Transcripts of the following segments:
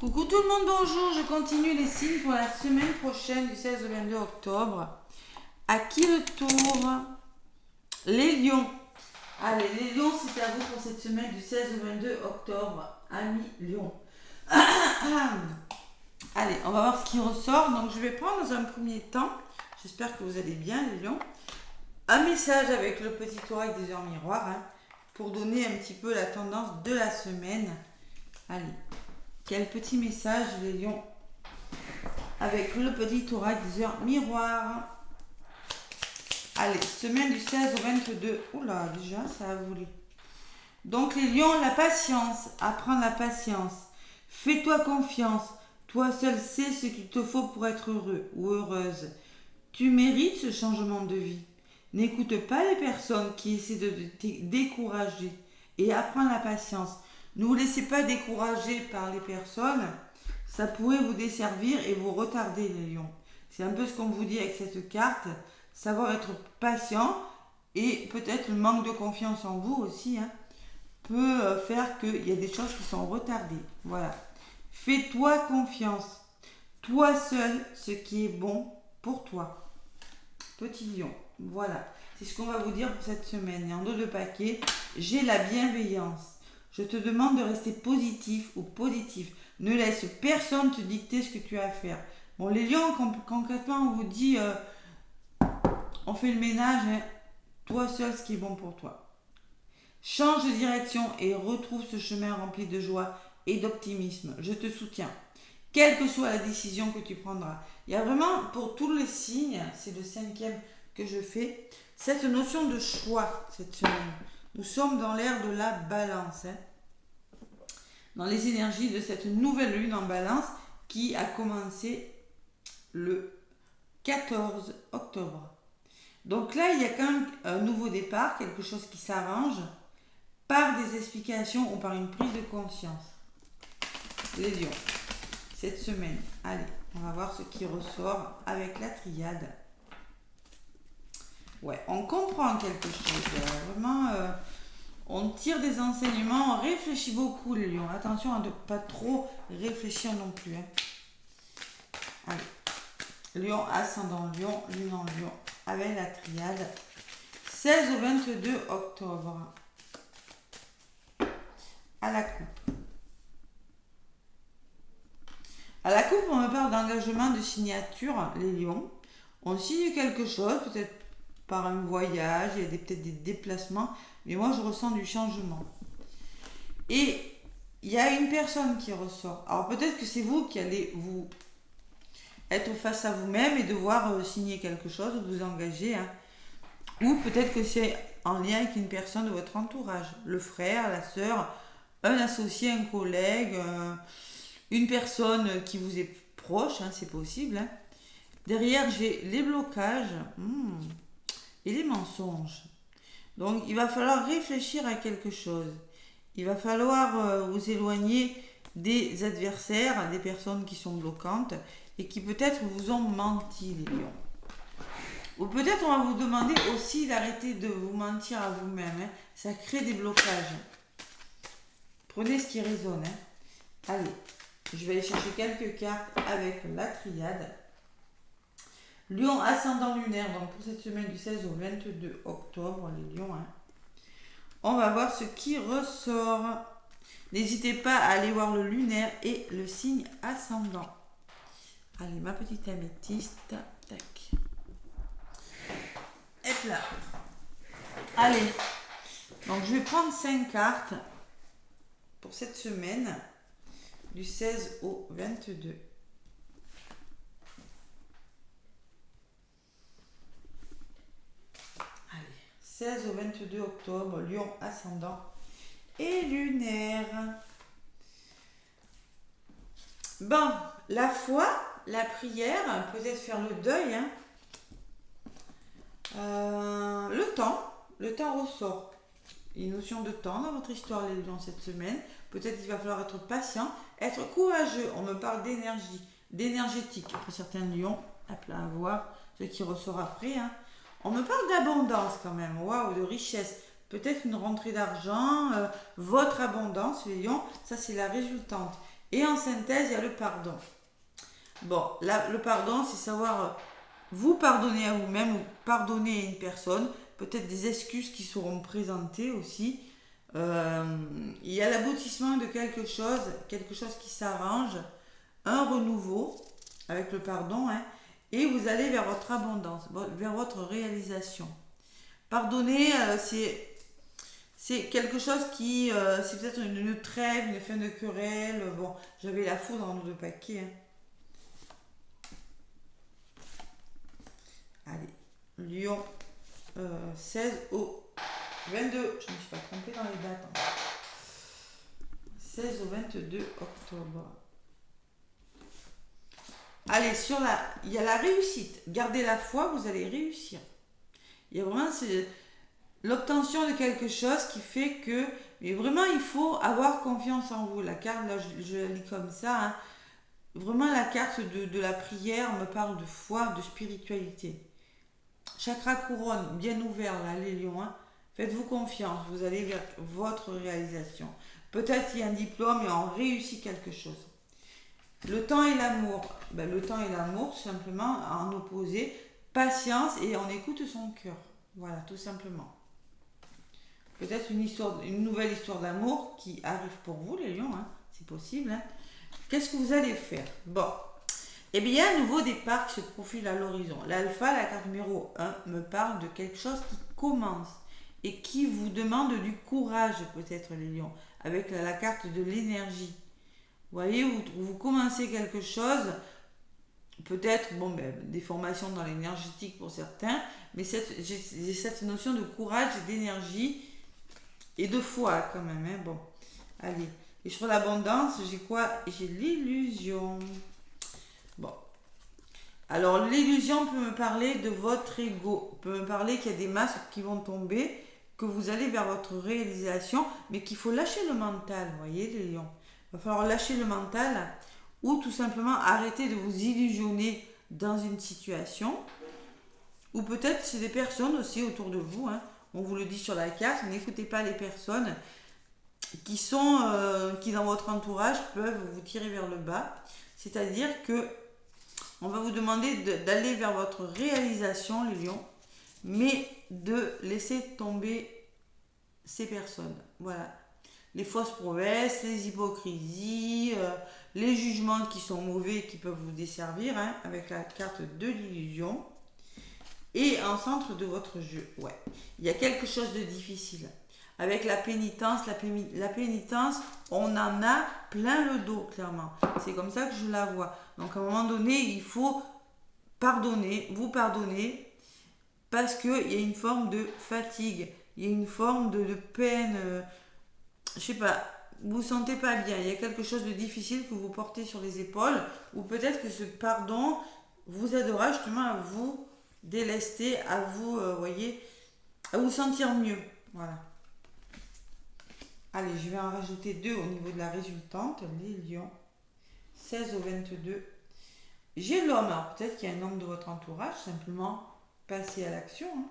Coucou tout le monde, bonjour. Je continue les signes pour la semaine prochaine du 16 au 22 octobre. À qui le tour? Les lions. Allez, les lions, c'est à vous pour cette semaine du 16 au 22 octobre. Amis lions. Allez, on va voir ce qui ressort. Donc, je vais prendre dans un premier temps, j'espère que vous allez bien les lions, un message avec le petit oracle des heures miroirs pour donner un petit peu la tendance de la semaine. Allez. Quel petit message les lions avec le petit oracle des heures miroirs. Allez, semaine du 16 au 22. Oula, déjà ça a volé. Donc les lions, la patience, apprends la patience. Fais-toi confiance. Toi seul sais ce qu'il te faut pour être heureux ou heureuse. Tu mérites ce changement de vie. N'écoute pas les personnes qui essaient de te décourager et apprends la patience. Ne vous laissez pas décourager par les personnes, ça pourrait vous desservir et vous retarder les lions. C'est un peu ce qu'on vous dit avec cette carte, savoir être patient et peut-être le manque de confiance en vous aussi peut faire qu'il y a des choses qui sont retardées. Voilà. Fais-toi confiance. Toi seul, ce qui est bon pour toi. Petit lion. Voilà. C'est ce qu'on va vous dire pour cette semaine. Et en dos de paquet, j'ai la bienveillance. Je te demande de rester positif ou positif. Ne laisse personne te dicter ce que tu as à faire. Bon, les lions, concrètement, on vous dit, on fait le ménage, toi seul ce qui est bon pour toi. Change de direction et retrouve ce chemin rempli de joie et d'optimisme. Je te soutiens. Quelle que soit la décision que tu prendras. Il y a vraiment, pour tous les signes, c'est le 5e que je fais, cette notion de choix cette semaine. Nous sommes dans l'ère de la balance. Dans les énergies de cette nouvelle lune en balance qui a commencé le 14 octobre. Donc là, il y a quand même un nouveau départ, quelque chose qui s'arrange par des explications ou par une prise de conscience. Les lions, cette semaine. Allez, on va voir ce qui ressort avec la triade. Ouais, on comprend quelque chose. Vraiment, on tire des enseignements, on réfléchit beaucoup les lions. Attention à ne pas trop réfléchir non plus. Allez, lion, ascendant lion, lune en lion, avec la triade. 16 au 22 octobre. À la coupe. À la coupe, on me parle d'engagement, de signature, les lions. On signe quelque chose, peut-être par un voyage, il y a peut-être des déplacements, mais moi je ressens du changement. Et il y a une personne qui ressort. Alors peut-être que c'est vous qui allez vous être face à vous-même et devoir signer quelque chose, vous engager. Ou peut-être que c'est en lien avec une personne de votre entourage, le frère, la sœur, un associé, un collègue, une personne qui vous est proche, c'est possible. Derrière, j'ai les blocages et les mensonges. Donc, il va falloir réfléchir à quelque chose. Il va falloir vous éloigner des adversaires, des personnes qui sont bloquantes et qui peut-être vous ont menti, les lions. Ou peut-être on va vous demander aussi d'arrêter de vous mentir à vous-même. Ça crée des blocages. Prenez ce qui résonne. Allez, je vais aller chercher quelques cartes avec la triade. Lion ascendant lunaire, donc pour cette semaine du 16 au 22 octobre, les lions. On va voir ce qui ressort. N'hésitez pas à aller voir le lunaire et le signe ascendant. Allez, ma petite améthyste. Tac. Hop là. Allez. Donc, je vais prendre 5 cartes pour cette semaine du 16 au 22. Allez. 16 au 22 octobre, lion ascendant et lunaire. Bon, la foi, la prière, peut-être faire le deuil. Le temps ressort. Il y a une notion de temps dans votre histoire, les lions, cette semaine. Peut-être qu'il va falloir être patient, être courageux. On me parle d'énergie, d'énergétique. Pour certains lions, à voir ce qui ressort après. On me parle d'abondance quand même, waouh, de richesse. Peut-être une rentrée d'argent, votre abondance, les lions, ça c'est la résultante. Et en synthèse, il y a le pardon. Bon, là, le pardon, c'est savoir vous pardonner à vous-même ou pardonner à une personne. Peut-être des excuses qui seront présentées aussi. Il y a l'aboutissement de quelque chose qui s'arrange, un renouveau avec le pardon, hein, et vous allez vers votre abondance, vers votre réalisation. Pardonner, c'est quelque chose qui, c'est peut-être une trêve, une fin de querelle. Bon, j'avais la foudre dans nos deux paquets. Hein. Allez, Lion 16 au 22. Je ne me suis pas trompée dans les dates. Hein. 16 au 22 octobre. Allez, il y a la réussite. Gardez la foi, vous allez réussir. Il y a vraiment l'obtention de quelque chose qui fait que, mais vraiment, il faut avoir confiance en vous. La carte, là, je la lis comme ça. Hein. Vraiment, la carte de la prière me parle de foi, de spiritualité. Chakra couronne, bien ouvert, là, les lions. Hein. Faites-vous confiance, vous allez vers votre réalisation. Peut-être il y a un diplôme et on réussit quelque chose. Le temps et l'amour. Ben, le temps et l'amour, tout simplement, en opposé. Patience et on écoute son cœur. Voilà, tout simplement. Peut-être une nouvelle histoire d'amour qui arrive pour vous, les lions. Hein. C'est possible. Hein. Qu'est-ce que vous allez faire? Bon. Eh bien, il y a un nouveau départ qui se profile à l'horizon. L'alpha, la carte numéro 1, me parle de quelque chose qui commence et qui vous demande du courage, peut-être, les lions, avec la carte de l'énergie. Vous voyez, vous commencez quelque chose, peut-être, bon, des formations dans l'énergétique pour certains, mais j'ai cette notion de courage et d'énergie et de foi quand même. Hein, bon, allez. Et sur l'abondance, j'ai quoi? J'ai l'illusion. Bon. Alors, l'illusion peut me parler de votre ego, peut me parler qu'il y a des masques qui vont tomber, que vous allez vers votre réalisation, mais qu'il faut lâcher le mental, vous voyez, les lions. Il va falloir lâcher le mental ou tout simplement arrêter de vous illusionner dans une situation. Ou peut-être c'est des personnes aussi autour de vous, hein. On vous le dit sur la carte, n'écoutez pas les personnes qui dans votre entourage peuvent vous tirer vers le bas. C'est-à-dire que on va vous demander d'aller vers votre réalisation, les lions, mais de laisser tomber ces personnes. Voilà. Les fausses promesses, les hypocrisies, les jugements qui sont mauvais, qui peuvent vous desservir, hein, avec la carte de l'illusion. Et en centre de votre jeu, ouais, il y a quelque chose de difficile. Avec la pénitence, la pénitence, on en a plein le dos, clairement. C'est comme ça que je la vois. Donc à un moment donné, il faut pardonner, vous pardonner, parce qu'il y a une forme de fatigue, il y a une forme de peine, je sais pas, vous vous sentez pas bien, il y a quelque chose de difficile que vous portez sur les épaules, ou peut-être que ce pardon vous aidera justement à vous délester, à vous, voyez, à vous sentir mieux. Voilà. Allez, je vais en rajouter 2 au niveau de la résultante, les lions, 16 au 22. J'ai l'homme, alors peut-être qu'il y a un homme de votre entourage, simplement passer à l'action. Hein.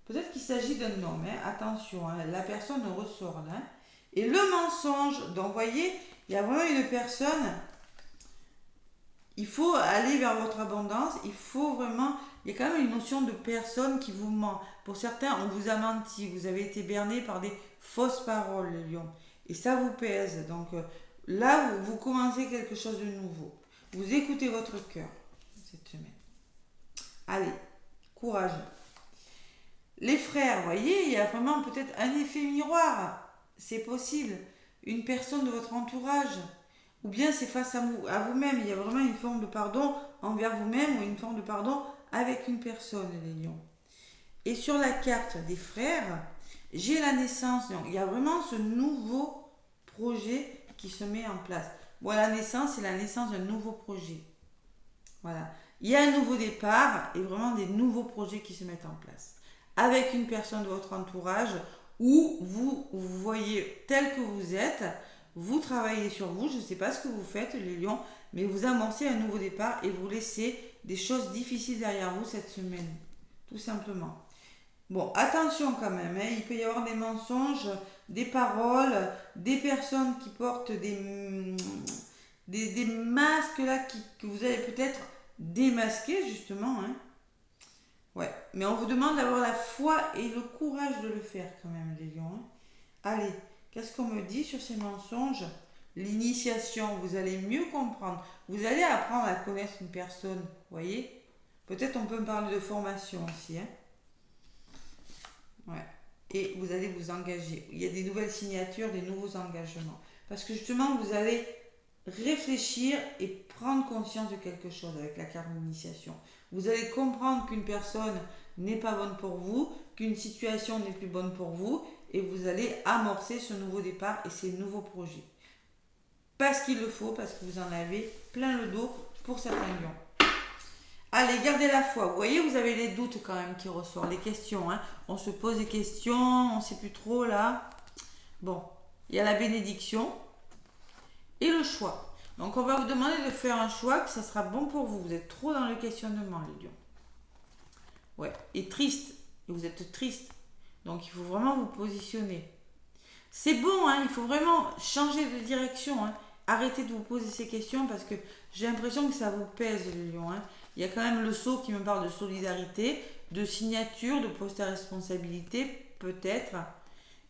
Peut-être qu'il s'agit d'un homme, hein. Attention, hein. La personne ressort là. Et le mensonge, donc vous voyez, il y a vraiment une personne, il faut aller vers votre abondance, il faut vraiment, il y a quand même une notion de personne qui vous ment. Pour certains, on vous a menti, vous avez été berné par des fausses paroles, les lions. Et ça vous pèse. Donc là, vous commencez quelque chose de nouveau. Vous écoutez votre cœur cette semaine. Allez, courage. Les frères, vous voyez, il y a vraiment peut-être un effet miroir. C'est possible. Une personne de votre entourage. Ou bien c'est face à vous-même. Il y a vraiment une forme de pardon envers vous-même ou une forme de pardon avec une personne, les lions. Et sur la carte des frères, j'ai la naissance. Donc, il y a vraiment ce nouveau projet qui se met en place. Bon, la naissance, c'est la naissance d'un nouveau projet. Voilà. Il y a un nouveau départ et vraiment des nouveaux projets qui se mettent en place. Avec une personne de votre entourage où vous voyez tel que vous êtes, vous travaillez sur vous, je ne sais pas ce que vous faites, les lions, mais vous amorcez un nouveau départ et vous laissez des choses difficiles derrière vous cette semaine. Tout simplement. Bon, attention quand même, hein, il peut y avoir des mensonges des paroles, des personnes qui portent des masques là que vous allez peut-être démasquer justement. Hein. Ouais, mais on vous demande d'avoir la foi et le courage de le faire quand même, les lions. Hein. Allez, qu'est-ce qu'on me dit sur ces mensonges? L'initiation, vous allez mieux comprendre. Vous allez apprendre à connaître une personne, voyez? Peut-être on peut me parler de formation aussi. Hein. Ouais. Et vous allez vous engager. Il y a des nouvelles signatures, des nouveaux engagements. Parce que justement, vous allez réfléchir et prendre conscience de quelque chose avec la carte d'initiation. Vous allez comprendre qu'une personne n'est pas bonne pour vous, qu'une situation n'est plus bonne pour vous, et vous allez amorcer ce nouveau départ et ces nouveaux projets. Parce qu'il le faut, parce que vous en avez plein le dos pour certains lions. Allez, gardez la foi. Vous voyez, vous avez les doutes quand même qui ressortent, les questions. Hein. On se pose des questions, on ne sait plus trop là. Bon, il y a la bénédiction et le choix. Donc on va vous demander de faire un choix que ça sera bon pour vous. Vous êtes trop dans le questionnement, les lions. Ouais, et triste. Et vous êtes triste. Donc il faut vraiment vous positionner. C'est bon, hein, il faut vraiment changer de direction. Hein. Arrêtez de vous poser ces questions parce que j'ai l'impression que ça vous pèse, les lions. Hein. Il y a quand même le sceau qui me parle de solidarité, de signature, de poste à responsabilité, peut-être.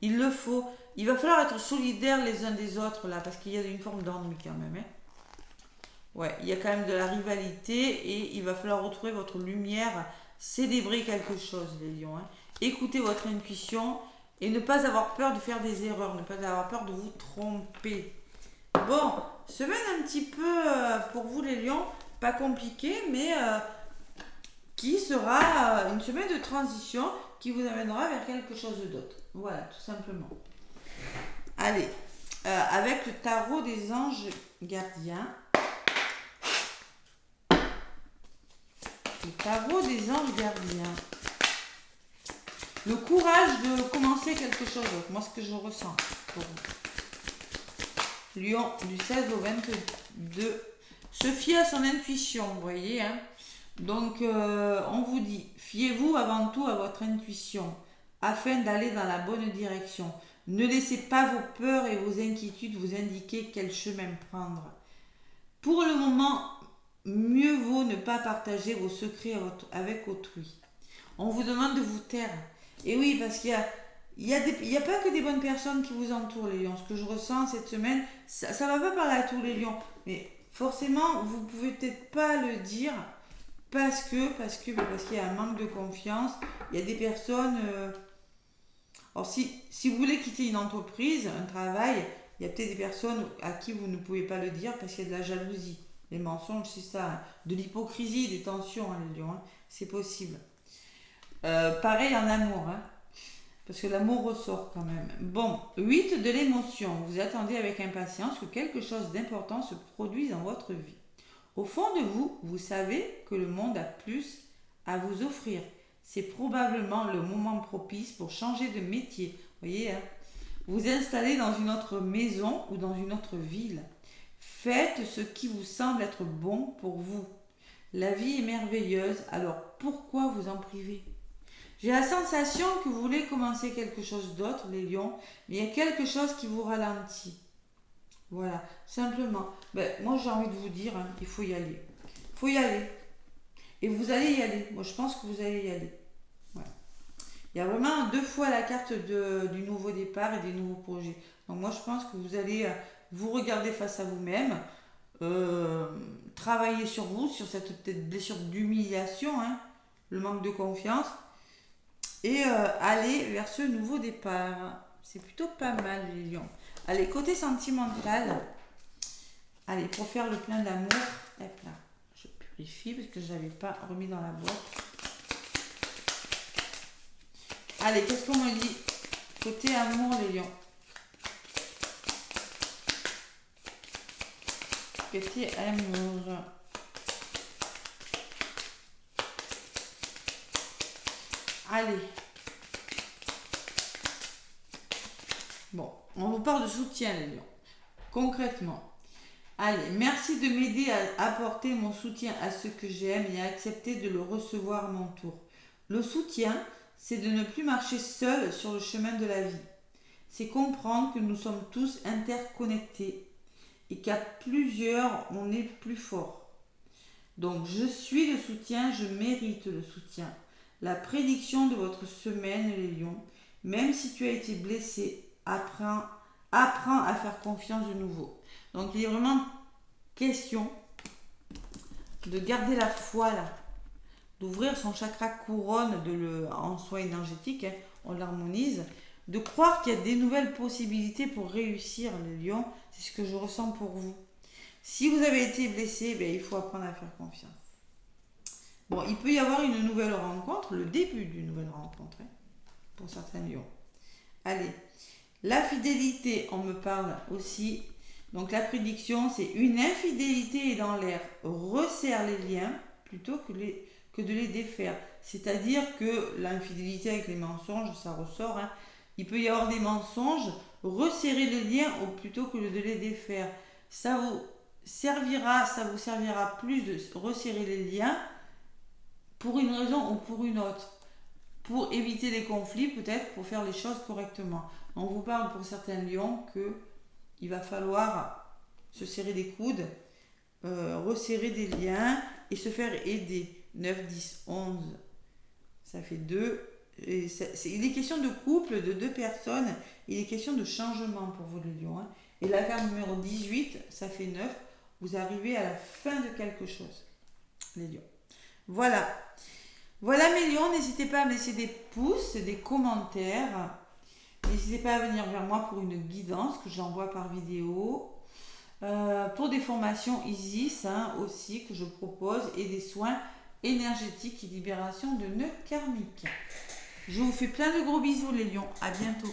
Il le faut. Il va falloir être solidaires les uns des autres là, parce qu'il y a une forme d'ennui quand même. Hein. Ouais, il y a quand même de la rivalité et il va falloir retrouver votre lumière, célébrer quelque chose, les lions. Hein. Écoutez votre intuition et ne pas avoir peur de faire des erreurs, ne pas avoir peur de vous tromper. Bon, semaine un petit peu pour vous les lions, pas compliquée, mais qui sera une semaine de transition qui vous amènera vers quelque chose d'autre. Voilà, tout simplement. Allez, avec le tarot des anges gardiens. Le tarot des anges gardiens. Le courage de commencer quelque chose d'autre. Moi, ce que je ressens pour vous. Lion, du 16 au 22. Se fier à son intuition, vous voyez. Hein. Donc, on vous dit, fiez-vous avant tout à votre intuition afin d'aller dans la bonne direction. Ne laissez pas vos peurs et vos inquiétudes vous indiquer quel chemin prendre. Pour le moment, mieux vaut ne pas partager vos secrets avec autrui. On vous demande de vous taire. Et oui, parce qu'il y a pas que des bonnes personnes qui vous entourent, les lions. Ce que je ressens cette semaine, ça ne va pas parler à tous les lions. Mais forcément, vous ne pouvez peut-être pas le dire parce qu'il y a un manque de confiance. Il y a des personnes... Alors, si vous voulez quitter une entreprise, un travail, il y a peut-être des personnes à qui vous ne pouvez pas le dire parce qu'il y a de la jalousie. Les mensonges, c'est ça. Hein. De l'hypocrisie, des tensions, hein, les lions. Hein. C'est possible. Pareil en amour. Hein. Parce que l'amour ressort quand même. Bon, 8 de l'émotion. Vous attendez avec impatience que quelque chose d'important se produise dans votre vie. Au fond de vous, vous savez que le monde a plus à vous offrir. C'est probablement le moment propice pour changer de métier. Vous voyez, hein? Vous installer dans une autre maison ou dans une autre ville. Faites ce qui vous semble être bon pour vous. La vie est merveilleuse, alors pourquoi vous en priver? J'ai la sensation que vous voulez commencer quelque chose d'autre, les lions, mais il y a quelque chose qui vous ralentit. Voilà, simplement. Moi, j'ai envie de vous dire, hein, il faut y aller. Il faut y aller. Et vous allez y aller. Moi, je pense que vous allez y aller. Ouais. Il y a vraiment 2 fois la carte du nouveau départ et des nouveaux projets. Donc, moi, je pense que vous allez vous regarder face à vous-même, travailler sur vous, sur cette peut-être blessure d'humiliation, hein, le manque de confiance, et aller vers ce nouveau départ. C'est plutôt pas mal, les lions. Allez, côté sentimental, allez, pour faire le plein d'amour, hop là, je purifie parce que je n'avais pas remis dans la boîte. Allez, qu'est-ce qu'on me dit? Côté amour, les lions. Côté amour. Allez. Bon, on vous parle de soutien, les lions. Concrètement. Allez, merci de m'aider à apporter mon soutien à ceux que j'aime et à accepter de le recevoir à mon tour. Le soutien, c'est de ne plus marcher seul sur le chemin de la vie. c'est comprendre que nous sommes tous interconnectés et qu'à plusieurs, on est plus fort. Donc, je suis le soutien, je mérite le soutien. La prédiction de votre semaine, les lions, même si tu as été blessé, apprends à faire confiance de nouveau. Donc, il est vraiment question de garder la foi là, d'ouvrir son chakra couronne en soin énergétique, hein, on l'harmonise, de croire qu'il y a des nouvelles possibilités pour réussir les lions, c'est ce que je ressens pour vous. Si vous avez été blessé, il faut apprendre à faire confiance. Bon, il peut y avoir une nouvelle rencontre, le début d'une nouvelle rencontre, hein, pour certains lions. Allez, la fidélité, on me parle aussi. Donc la prédiction, c'est une infidélité est dans l'air. Resserre les liens plutôt que de les défaire. C'est-à-dire que l'infidélité avec les mensonges, ça ressort. Hein. Il peut y avoir des mensonges, resserrer les liens plutôt que de les défaire. Ça vous servira plus de resserrer les liens pour une raison ou pour une autre. Pour éviter les conflits, peut-être pour faire les choses correctement. On vous parle pour certains lions qu'il va falloir se serrer les coudes, resserrer des liens et se faire aider. 9, 10, 11, ça fait 2. Il est question de couple, de 2 personnes. Il est question de changement pour vous les lions. Hein. Et la carte numéro 18, ça fait 9. Vous arrivez à la fin de quelque chose, les lions. Voilà. Voilà mes lions, n'hésitez pas à me laisser des pouces, des commentaires. N'hésitez pas à venir vers moi pour une guidance que j'envoie par vidéo. Pour des formations Isis aussi que je propose et des soins énergétiques et libération de nœuds karmiques. Je vous fais plein de gros bisous les lions, à bientôt.